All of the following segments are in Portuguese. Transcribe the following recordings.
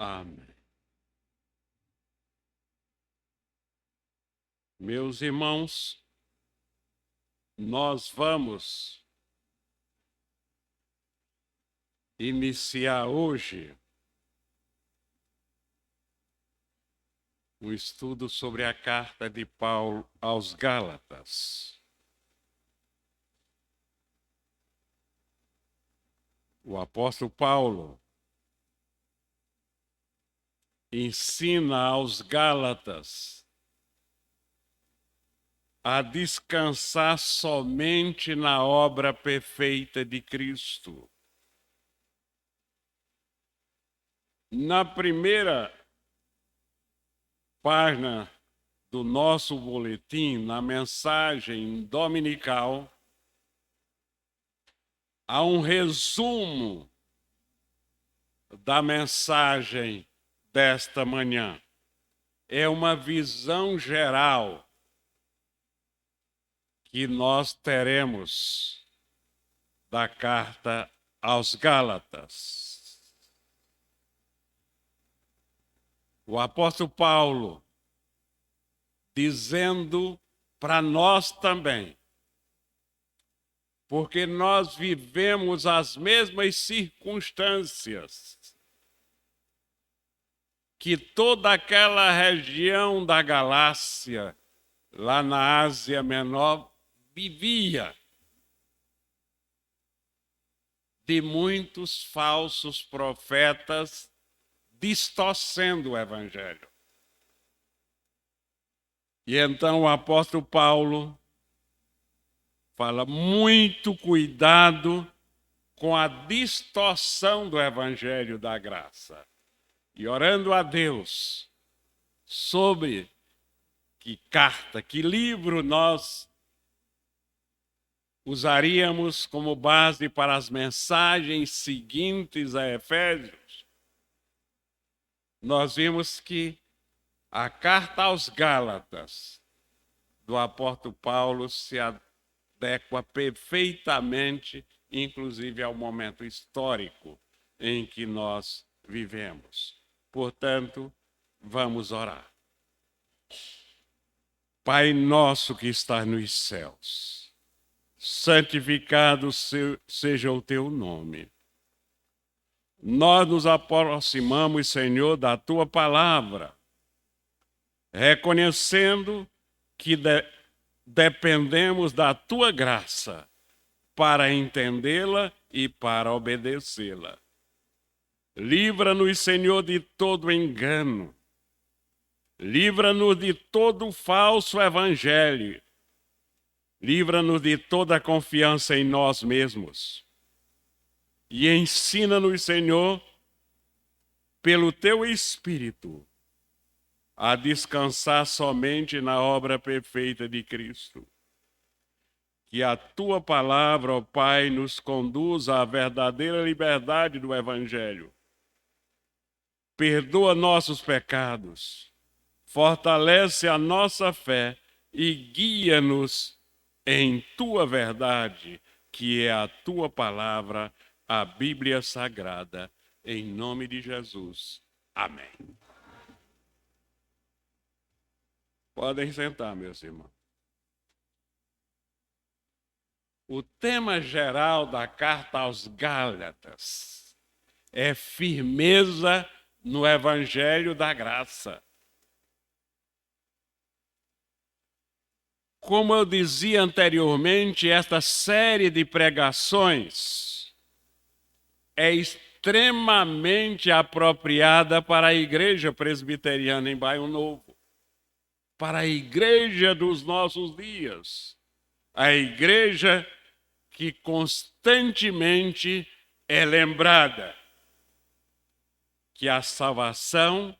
Amém. Meus irmãos, nós vamos iniciar hoje um estudo sobre a carta de Paulo aos Gálatas. O apóstolo Paulo ensina aos Gálatas a descansar somente na obra perfeita de Cristo. Na primeira página do nosso boletim, na mensagem dominical, há um resumo da mensagem desta manhã. É uma visão geral que nós teremos da carta aos Gálatas. O apóstolo Paulo dizendo para nós também, porque nós vivemos as mesmas circunstâncias que toda aquela região da Galácia, lá na Ásia Menor, vivia, de muitos falsos profetas distorcendo o Evangelho. E então o apóstolo Paulo fala muito cuidado com a distorção do Evangelho da graça. E orando a Deus sobre que carta, que livro nós usaríamos como base para as mensagens seguintes a Efésios, nós vimos que a carta aos Gálatas do apóstolo Paulo se adequa perfeitamente, inclusive ao momento histórico em que nós vivemos. Portanto, vamos orar. Pai nosso que está nos céus, santificado seja o teu nome. Nós nos aproximamos, Senhor, da tua palavra, reconhecendo que dependemos da tua graça para entendê-la e para obedecê-la. Livra-nos, Senhor, de todo engano. Livra-nos de todo falso evangelho. Livra-nos de toda confiança em nós mesmos. E ensina-nos, Senhor, pelo teu Espírito, a descansar somente na obra perfeita de Cristo. Que a tua palavra, ó Pai, nos conduza à verdadeira liberdade do Evangelho. Perdoa nossos pecados, fortalece a nossa fé e guia-nos em tua verdade, que é a tua palavra, a Bíblia Sagrada, em nome de Jesus. Amém. Podem sentar, meus irmãos. O tema geral da carta aos Gálatas é firmeza no Evangelho da Graça. Como eu dizia anteriormente, esta série de pregações é extremamente apropriada para a Igreja Presbiteriana em Bairro Novo, para a igreja dos nossos dias, a igreja que constantemente é lembrada que a salvação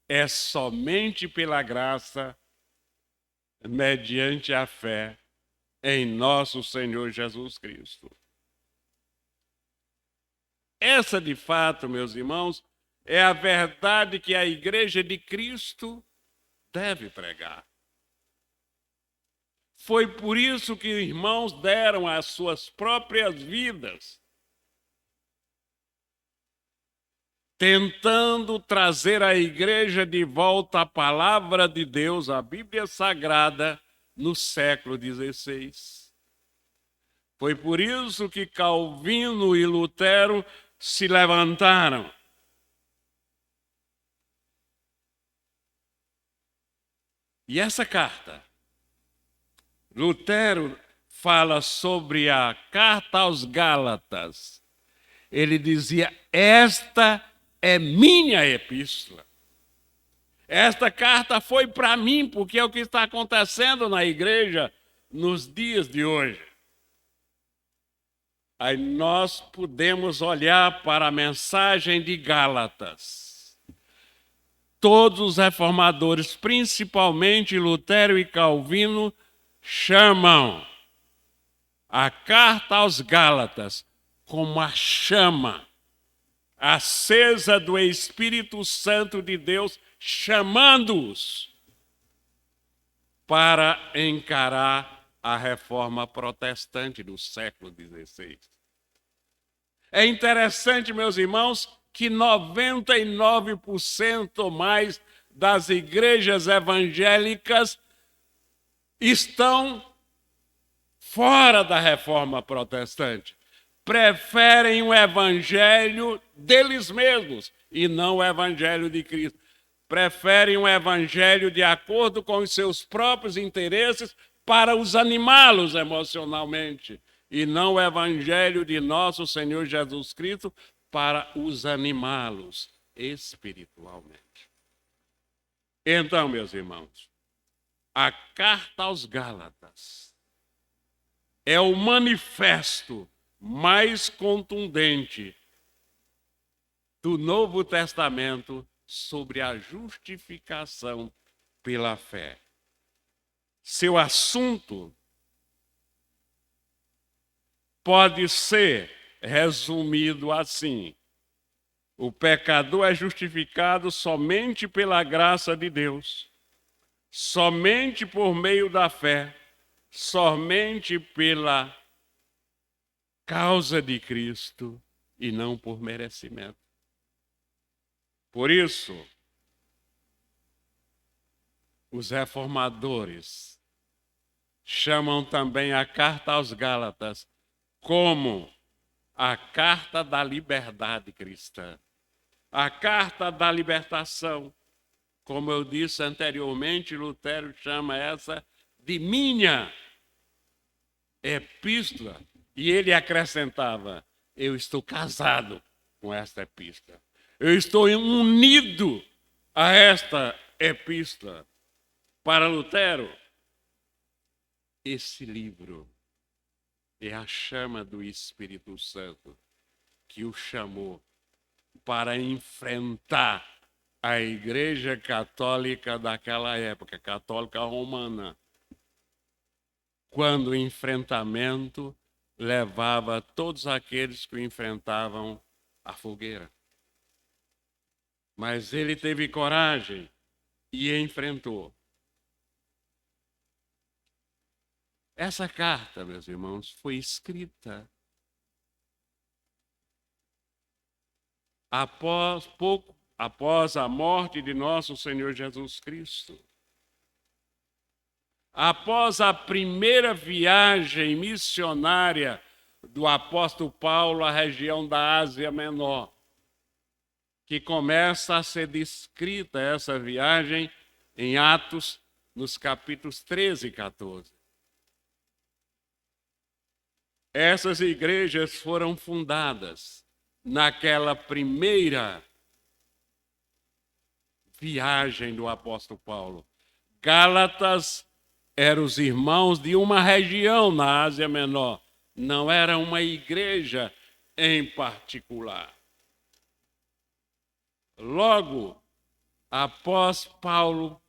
é somente pela graça, mediante a fé em nosso Senhor Jesus Cristo. Essa, de fato, meus irmãos, é a verdade que a igreja de Cristo deve pregar. Foi por isso que os irmãos deram as suas próprias vidas tentando trazer à igreja de volta a palavra de Deus, a Bíblia Sagrada, no século XVI. Foi por isso que Calvino e Lutero se levantaram. E essa carta, Lutero fala sobre a carta aos Gálatas. Ele dizia: esta é minha epístola. Esta carta foi para mim, porque é o que está acontecendo na igreja nos dias de hoje. Aí nós podemos olhar para a mensagem de Gálatas. Todos os reformadores, principalmente Lutero e Calvino, chamam a carta aos Gálatas como a chama acesa do Espírito Santo de Deus, chamando-os para encarar a reforma protestante do século XVI. É interessante, meus irmãos, que 99% ou mais das igrejas evangélicas estão fora da reforma protestante. Preferem o evangelho deles mesmos e não o evangelho de Cristo. Preferem o evangelho de acordo com os seus próprios interesses para os animá-los emocionalmente e não o evangelho de nosso Senhor Jesus Cristo para os animá-los espiritualmente. Então, meus irmãos, a carta aos Gálatas é o manifesto mais contundente do Novo Testamento sobre a justificação pela fé. Seu assunto pode ser resumido assim: o pecador é justificado somente pela graça de Deus, somente por meio da fé, somente pela causa de Cristo e não por merecimento. Por isso, os reformadores chamam também a carta aos Gálatas como a carta da liberdade cristã, a carta da libertação. Como eu disse anteriormente, Lutero chama essa de minha epístola. E ele acrescentava: eu estou casado com esta epístola. Eu estou unido a esta epístola. Para Lutero, esse livro é a chama do Espírito Santo que o chamou para enfrentar a Igreja Católica daquela época, católica romana, quando o enfrentamento levava todos aqueles que o enfrentavam à fogueira. Mas ele teve coragem e enfrentou. Essa carta, meus irmãos, foi escrita pouco após a morte de nosso Senhor Jesus Cristo. Após a primeira viagem missionária do apóstolo Paulo à região da Ásia Menor, que começa a ser descrita essa viagem em Atos, nos capítulos 13 e 14. Essas igrejas foram fundadas naquela primeira viagem do apóstolo Paulo. Gálatas eram os irmãos de uma região na Ásia Menor, não era uma igreja em particular. Logo, após Paulo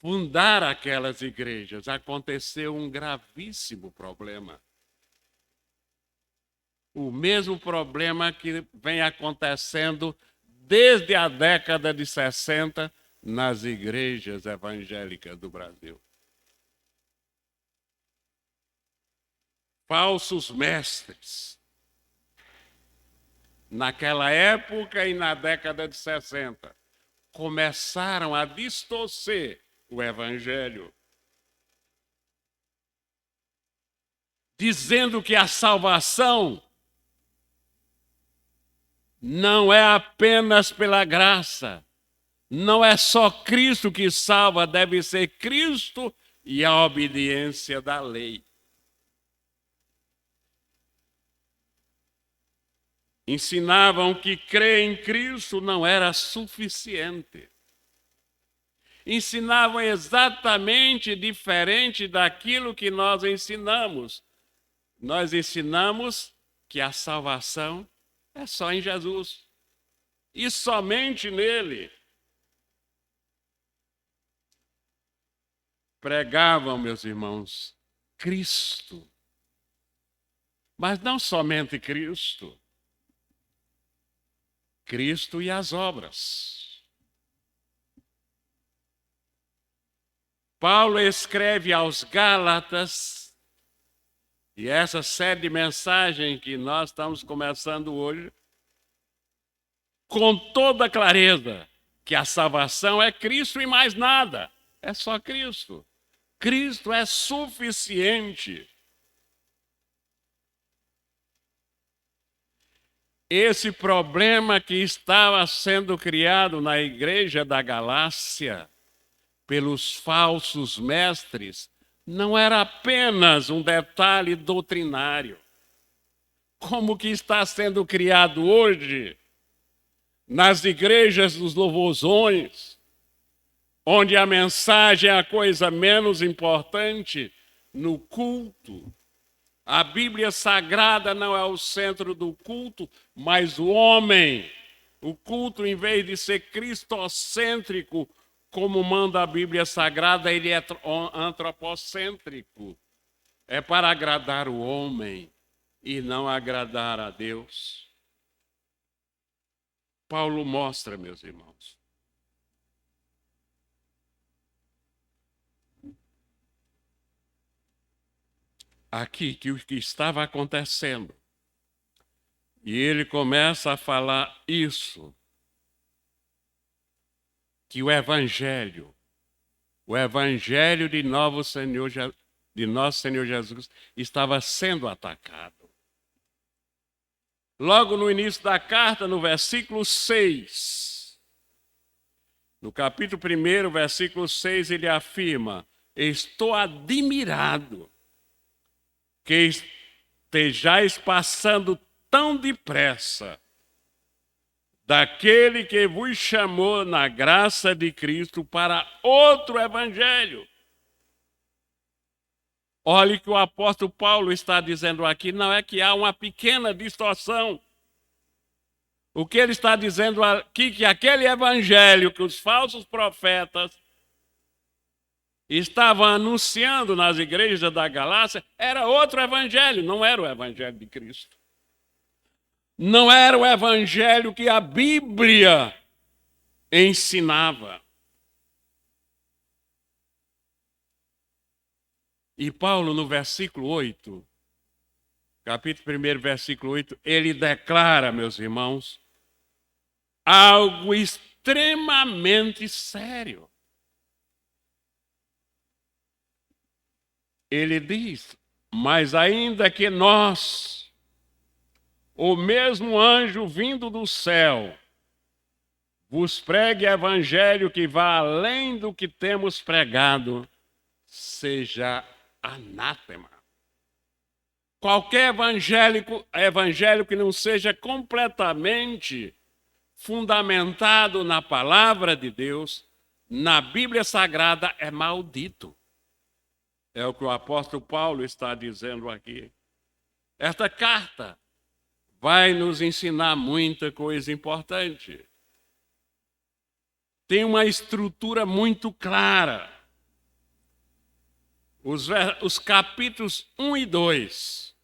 fundar aquelas igrejas, aconteceu um gravíssimo problema. O mesmo problema que vem acontecendo desde a década de 60 nas igrejas evangélicas do Brasil. Falsos mestres naquela época e na década de 60, começaram a distorcer o Evangelho, dizendo que a salvação não é apenas pela graça, não é só Cristo que salva, deve ser Cristo e a obediência da lei. Ensinavam que crer em Cristo não era suficiente. Ensinavam exatamente diferente daquilo que nós ensinamos. Nós ensinamos que a salvação é só em Jesus e somente nele. Pregavam, meus irmãos, Cristo, mas não somente Cristo. Cristo e as obras. Paulo escreve aos Gálatas, e essa série de mensagens que nós estamos começando hoje, com toda clareza, que a salvação é Cristo e mais nada, é só Cristo. Cristo é suficiente. Esse problema que estava sendo criado na igreja da Galácia pelos falsos mestres não era apenas um detalhe doutrinário, como que está sendo criado hoje nas igrejas dos louvozões, onde a mensagem é a coisa menos importante no culto. A Bíblia Sagrada não é o centro do culto, mas o homem. O culto, em vez de ser cristocêntrico, como manda a Bíblia Sagrada, ele é antropocêntrico. É para agradar o homem e não agradar a Deus. Paulo mostra, meus irmãos, aqui que o que estava acontecendo. E ele começa a falar isso, que o Evangelho de nosso Senhor Jesus estava sendo atacado. Logo no início da carta, no versículo 6, no capítulo 1, versículo 6, ele afirma: estou admirado que estejais passando tão depressa daquele que vos chamou na graça de Cristo para outro evangelho. Olhe que o apóstolo Paulo está dizendo aqui, não é que há uma pequena distorção. O que ele está dizendo aqui, que aquele evangelho que os falsos profetas estavam anunciando nas igrejas da Galácia, era outro evangelho, não era o evangelho de Cristo. Não era o evangelho que a Bíblia ensinava. E Paulo, no versículo 8, capítulo 1, versículo 8, ele declara, meus irmãos, algo extremamente sério. Ele diz: mas ainda que nós, o mesmo anjo vindo do céu, vos pregue evangelho que vá além do que temos pregado, seja anátema. Qualquer evangelho que não seja completamente fundamentado na palavra de Deus, na Bíblia Sagrada, é maldito. É o que o apóstolo Paulo está dizendo aqui. Esta carta vai nos ensinar muita coisa importante. Tem uma estrutura muito clara. Os capítulos 1 e 2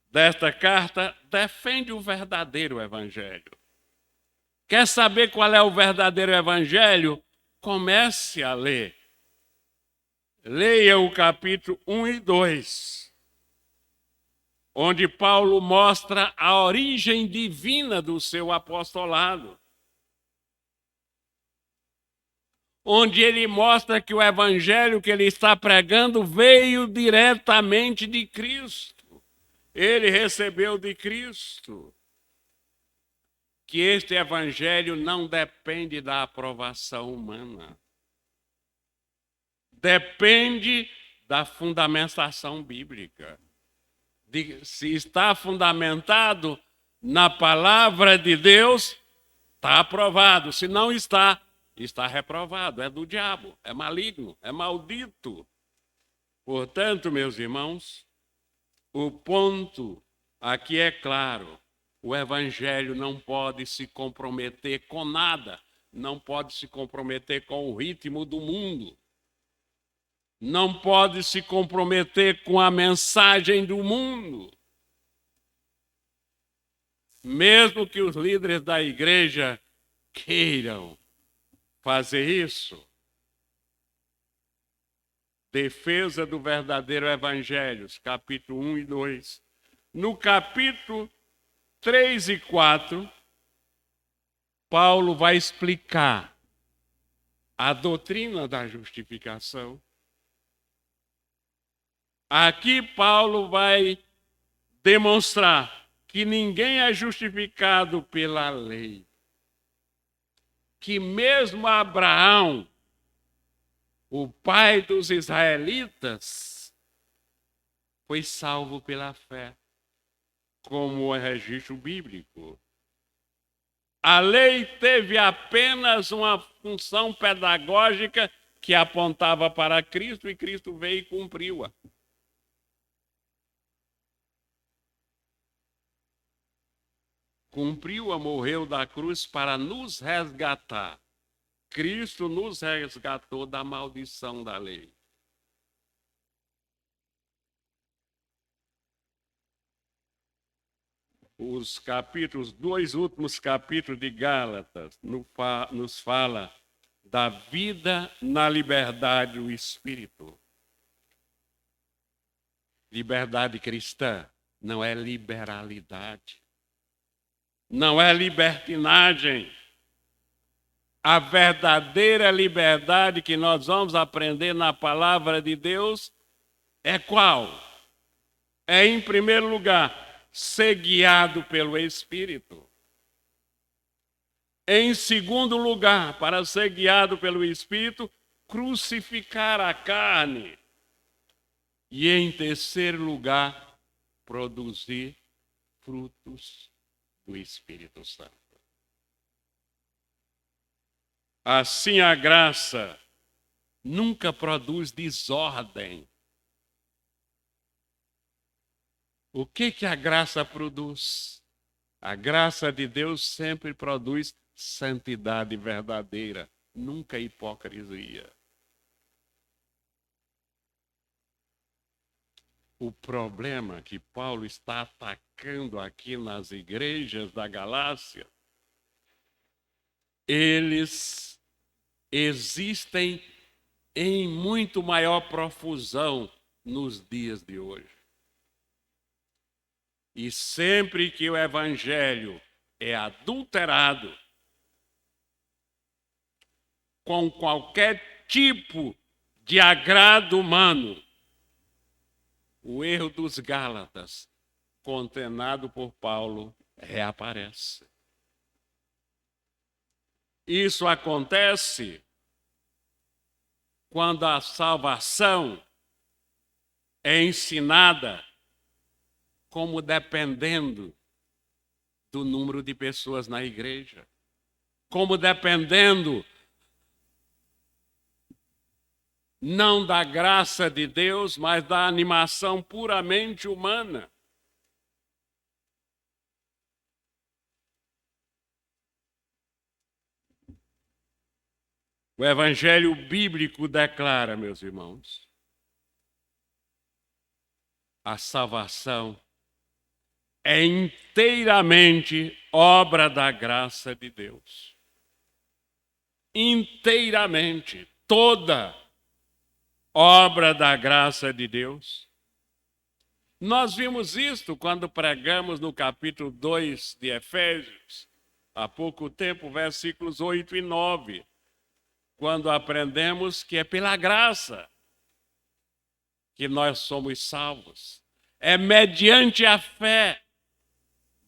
desta carta defende o verdadeiro evangelho. Quer saber qual é o verdadeiro evangelho? Comece a ler. Leia o capítulo 1 e 2. onde Paulo mostra a origem divina do seu apostolado, onde ele mostra que o evangelho que ele está pregando veio diretamente de Cristo. Ele recebeu de Cristo. Que este evangelho não depende da aprovação humana. Depende da fundamentação bíblica. Se está fundamentado na palavra de Deus, está aprovado. Se não está, está reprovado. É do diabo, é maligno, é maldito. Portanto, meus irmãos, o ponto aqui é claro. O evangelho não pode se comprometer com nada. Não pode se comprometer com o ritmo do mundo. Não pode se comprometer com a mensagem do mundo. Mesmo que os líderes da igreja queiram fazer isso. Defesa do verdadeiro evangelho, capítulo 1 e 2. No capítulo 3 e 4, Paulo vai explicar a doutrina da justificação. Aqui Paulo vai demonstrar que ninguém é justificado pela lei. Que mesmo Abraão, o pai dos israelitas, foi salvo pela fé, como é registro bíblico. A lei teve apenas uma função pedagógica que apontava para Cristo, e Cristo veio e cumpriu-a. Cumpriu-a, morreu da cruz para nos resgatar. Cristo nos resgatou da maldição da lei. Os capítulos, 2 últimos capítulos de Gálatas, nos fala da vida na liberdade do Espírito. Liberdade cristã não é liberalidade. Não é libertinagem. A verdadeira liberdade que nós vamos aprender na palavra de Deus é qual? É, em primeiro lugar, ser guiado pelo Espírito. Em segundo lugar, para ser guiado pelo Espírito, crucificar a carne. E em terceiro lugar, produzir frutos do Espírito Santo. Assim, a graça nunca produz desordem. O que a graça produz? A graça de Deus sempre produz santidade verdadeira, nunca hipocrisia. O problema que Paulo está atacando aqui nas igrejas da Galácia, eles existem em muito maior profusão nos dias de hoje. E sempre que o evangelho é adulterado com qualquer tipo de agrado humano, o erro dos Gálatas, condenado por Paulo, reaparece. Isso acontece quando a salvação é ensinada como dependendo do número de pessoas na igreja, como dependendo não da graça de Deus, mas da animação puramente humana. O evangelho bíblico declara, meus irmãos, a salvação é inteiramente obra da graça de Deus. Inteiramente, toda obra da graça de Deus. Nós vimos isto quando pregamos no capítulo 2 de Efésios, há pouco tempo, versículos 8 e 9, quando aprendemos que é pela graça que nós somos salvos. É mediante a fé,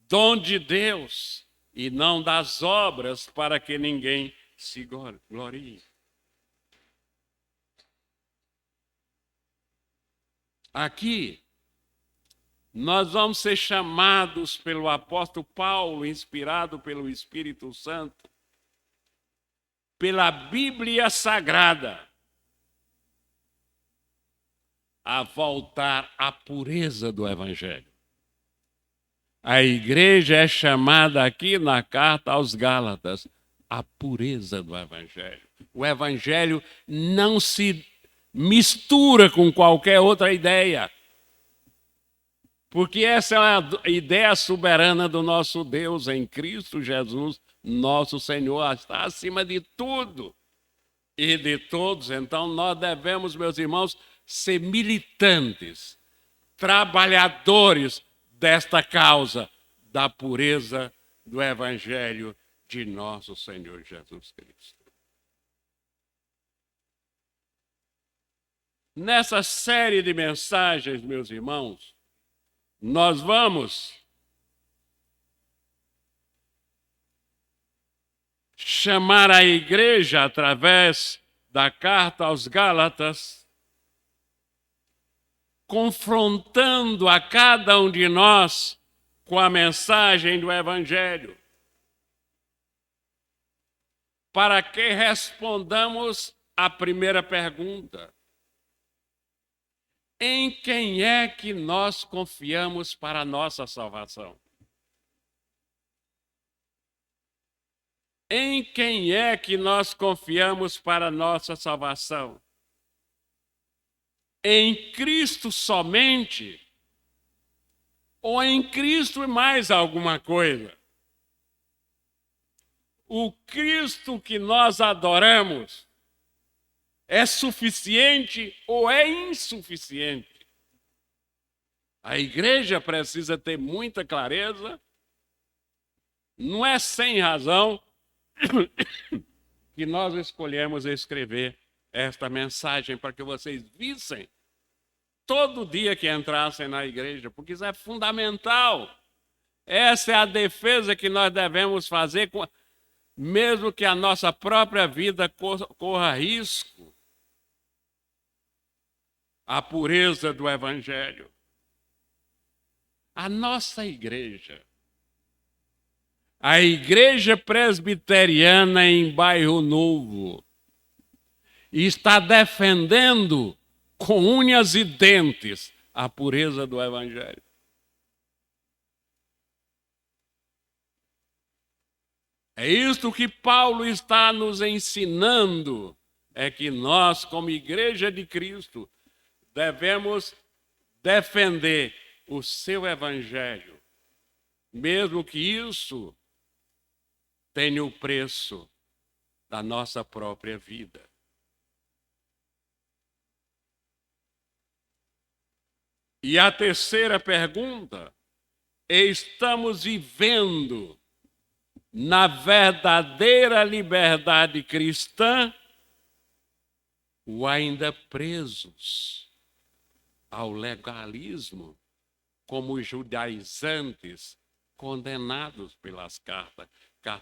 dom de Deus, e não das obras, para que ninguém se glorie. Aqui, nós vamos ser chamados pelo apóstolo Paulo, inspirado pelo Espírito Santo, pela Bíblia Sagrada, a voltar à pureza do Evangelho. A igreja é chamada aqui na carta aos Gálatas, a pureza do Evangelho. O Evangelho não se mistura com qualquer outra ideia, porque essa é a ideia soberana do nosso Deus em Cristo Jesus, nosso Senhor, está acima de tudo e de todos. Então nós devemos, meus irmãos, ser militantes, trabalhadores desta causa da pureza do Evangelho de nosso Senhor Jesus Cristo. Nessa série de mensagens, meus irmãos, nós vamos chamar a igreja através da carta aos Gálatas, confrontando a cada um de nós com a mensagem do Evangelho, para que respondamos a primeira pergunta: em quem é que nós confiamos para a nossa salvação? Em quem é que nós confiamos para a nossa salvação? Em Cristo somente? Ou em Cristo e mais alguma coisa? O Cristo que nós adoramos é suficiente ou é insuficiente? A igreja precisa ter muita clareza. Não é sem razão que nós escolhemos escrever esta mensagem, para que vocês vissem todo dia que entrassem na igreja, porque isso é fundamental. Essa é a defesa que nós devemos fazer, mesmo que a nossa própria vida corra risco. A pureza do Evangelho. A nossa igreja, a Igreja Presbiteriana em Bairro Novo, está defendendo com unhas e dentes a pureza do Evangelho. É isto que Paulo está nos ensinando, é que nós, como Igreja de Cristo, devemos defender o seu Evangelho, mesmo que isso tenha o preço da nossa própria vida. E a terceira pergunta: estamos vivendo na verdadeira liberdade cristã ou ainda presos ao legalismo, como os judaizantes condenados pelas cartas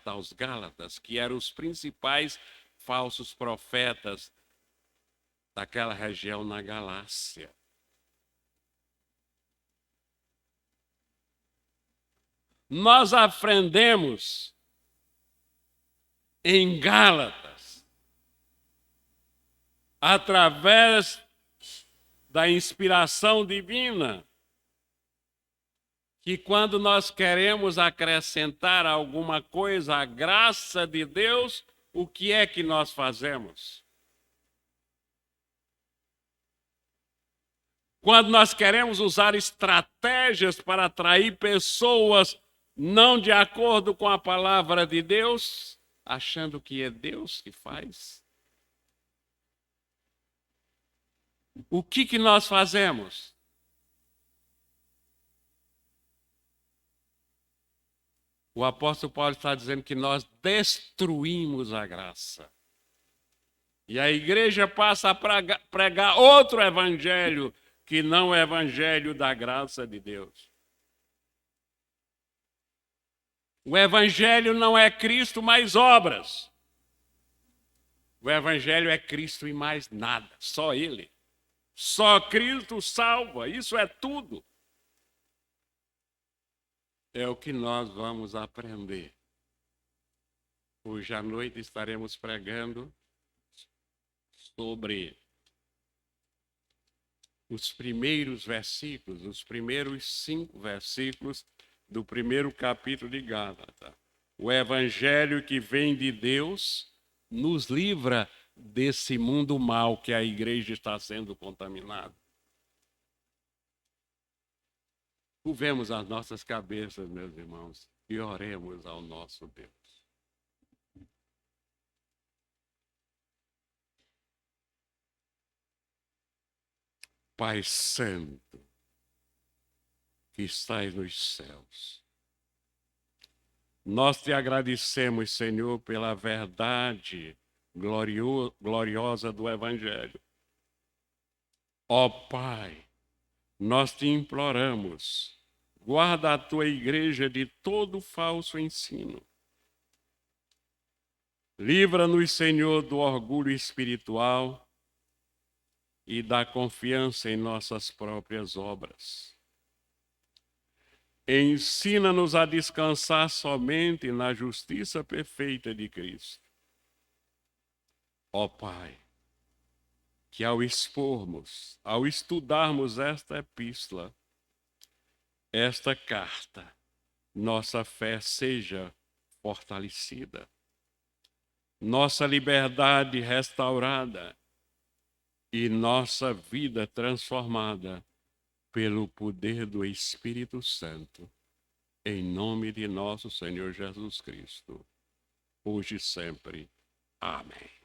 aos Gálatas, que eram os principais falsos profetas daquela região na Galácia. Nós aprendemos em Gálatas, através da inspiração divina, que quando nós queremos acrescentar alguma coisa à graça de Deus, o que é que nós fazemos? Quando nós queremos usar estratégias para atrair pessoas não de acordo com a palavra de Deus, achando que é Deus que faz, o que nós fazemos? O apóstolo Paulo está dizendo que nós destruímos a graça. E a igreja passa a pregar outro evangelho, que não é o evangelho da graça de Deus. O evangelho não é Cristo mais obras. O evangelho é Cristo e mais nada, só Ele. Só Cristo salva, isso é tudo. É o que nós vamos aprender. Hoje à noite estaremos pregando sobre os primeiros versículos, os primeiros 5 versículos do primeiro capítulo de Gálatas. O evangelho que vem de Deus nos livra desse mundo mal que a igreja está sendo contaminada. Curvemos as nossas cabeças, meus irmãos, e oremos ao nosso Deus. Pai Santo, que estás nos céus, nós te agradecemos, Senhor, pela verdade gloriosa do Evangelho. Ó Pai, nós te imploramos, guarda a tua igreja de todo falso ensino. Livra-nos, Senhor, do orgulho espiritual e da confiança em nossas próprias obras. Ensina-nos a descansar somente na justiça perfeita de Cristo. Ó Pai, que ao expormos, ao estudarmos esta epístola, esta carta, nossa fé seja fortalecida, nossa liberdade restaurada e nossa vida transformada pelo poder do Espírito Santo, em nome de nosso Senhor Jesus Cristo, hoje e sempre. Amém.